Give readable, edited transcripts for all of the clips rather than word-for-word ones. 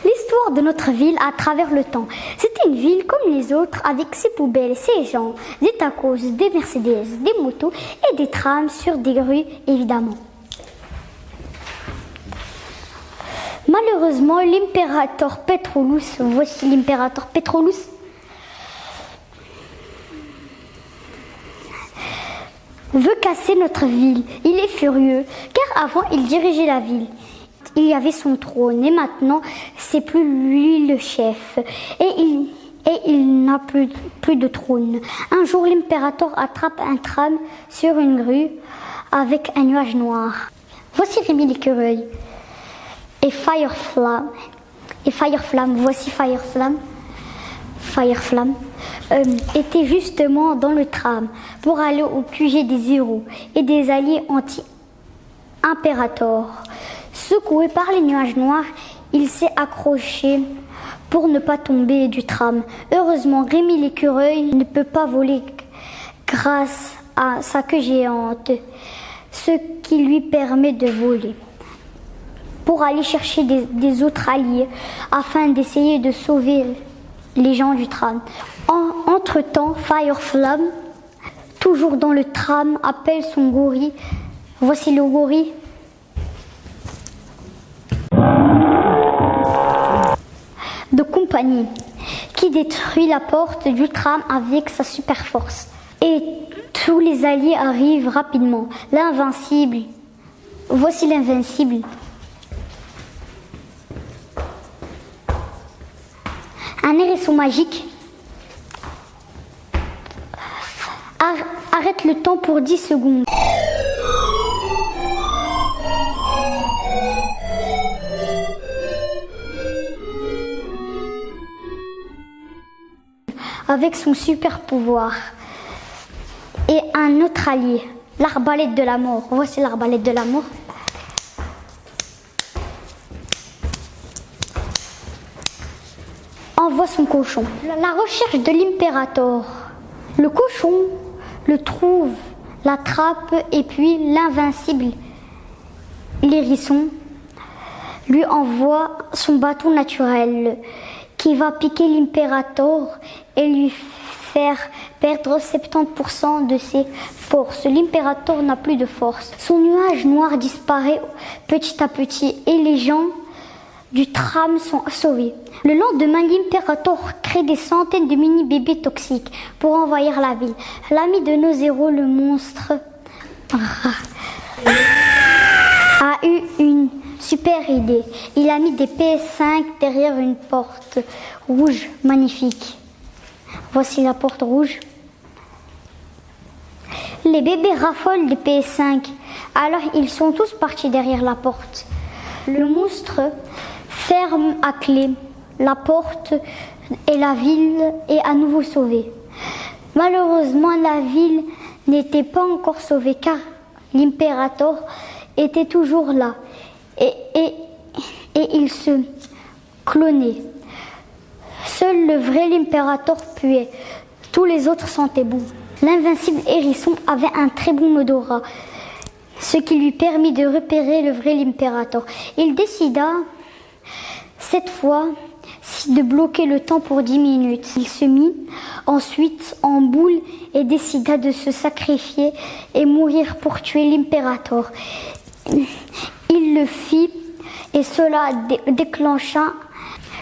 L'histoire de notre ville à travers le temps. C'était une ville comme les autres avec ses poubelles, ses gens, des tacos, des Mercedes, des motos et des trams sur des rues évidemment. Malheureusement, l'impérateur Petrolus, voici l'impérateur Petrolus, veut casser notre ville. Il est furieux, car avant il dirigeait la ville. Il y avait son trône et maintenant c'est plus lui le chef. Et il n'a plus de trône. Un jour, l'impérateur attrape un tram sur une grue avec un nuage noir. Voici Rémi l'écureuil. Et Fireflam, voici Fireflam, était justement dans le tram pour aller au QG des héros et des alliés anti-impérateurs. Secoué par les nuages noirs, il s'est accroché pour ne pas tomber du tram. Heureusement, Rémi l'écureuil ne peut pas voler grâce à sa queue géante, ce qui lui permet de voler pour aller chercher des autres alliés afin d'essayer de sauver les gens du tram. Entre-temps, Fireflam, toujours dans le tram, appelle son gorille. Voici le gorille. De compagnie, qui détruit la porte du tram avec sa super force. Et tous les alliés arrivent rapidement. L'invincible. Voici l'invincible. Un hérisson magique arrête le temps pour 10 secondes. Avec son super pouvoir. Et un autre allié, l'arbalète de la mort. Voici l'arbalète de la mort. Envoie son cochon. La recherche de l'impérateur. Le cochon le trouve, l'attrape et puis l'invincible, l'hérisson, lui envoie son bâton naturel qui va piquer l'impérateur et lui faire perdre 70% de ses forces. L'impérateur n'a plus de force. Son nuage noir disparaît petit à petit et les gens du tram sont sauvés. Le lendemain, l'impérateur crée des centaines de mini-bébés toxiques pour envahir la ville. L'ami de nos héros, le monstre, a eu une super idée. Il a mis des PS5 derrière une porte rouge magnifique. Voici la porte rouge. Les bébés raffolent des PS5, alors ils sont tous partis derrière la porte. Le monstre ferme à clé la porte et la ville est à nouveau sauvée. Malheureusement, la ville n'était pas encore sauvée car l'impérateur était toujours là et il se clonait. Seul le vrai l'impérateur puait, tous les autres sentaient bon. L'invincible hérisson avait un très bon odorat, ce qui lui permit de repérer le vrai l'impérateur. Il décida cette fois de bloquer le temps pour 10 minutes. Il se mit ensuite en boule et décida de se sacrifier et mourir pour tuer l'impérateur. Il le fit et cela déclencha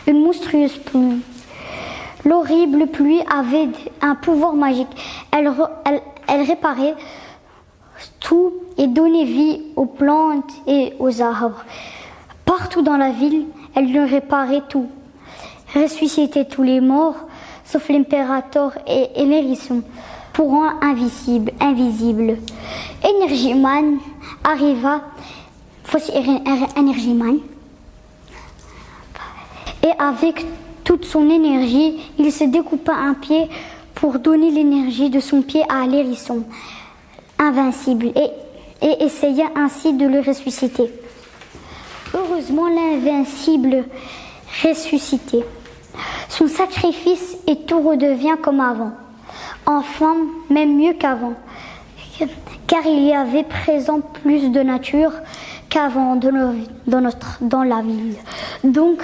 une monstrueuse pluie. L'horrible pluie avait un pouvoir magique. Elle réparait tout et donnait vie aux plantes et aux arbres. Partout dans la ville, elle réparait tout. Ressuscitait tous les morts, sauf l'impérateur et l'hérisson, pour un invisible. Energyman arriva. Voici Energyman. Et avec toute son énergie, il se découpa un pied pour donner l'énergie de son pied à l'hérisson invincible et essaya ainsi de le ressusciter. Heureusement, l'invincible ressuscité. son sacrifice et tout redevient comme avant. Enfin, même mieux qu'avant. Car il y avait présent plus de nature qu'avant dans la ville. Donc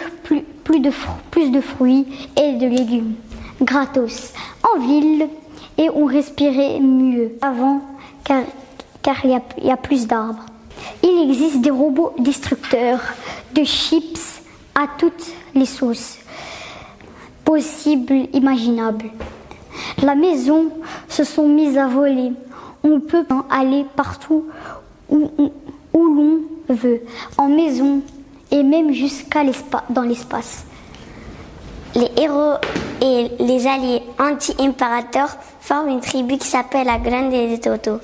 plus de fruits et de légumes gratos en ville, et on respirait mieux avant car il y a plus d'arbres. Il existe des robots destructeurs de chips à toutes les sauces possibles, imaginables. La maison se sont mises à voler. On peut aller partout où l'on veut, en maison et même dans l'espace. Les héros et les alliés anti-impérateurs forment une tribu qui s'appelle la Grande des Totos.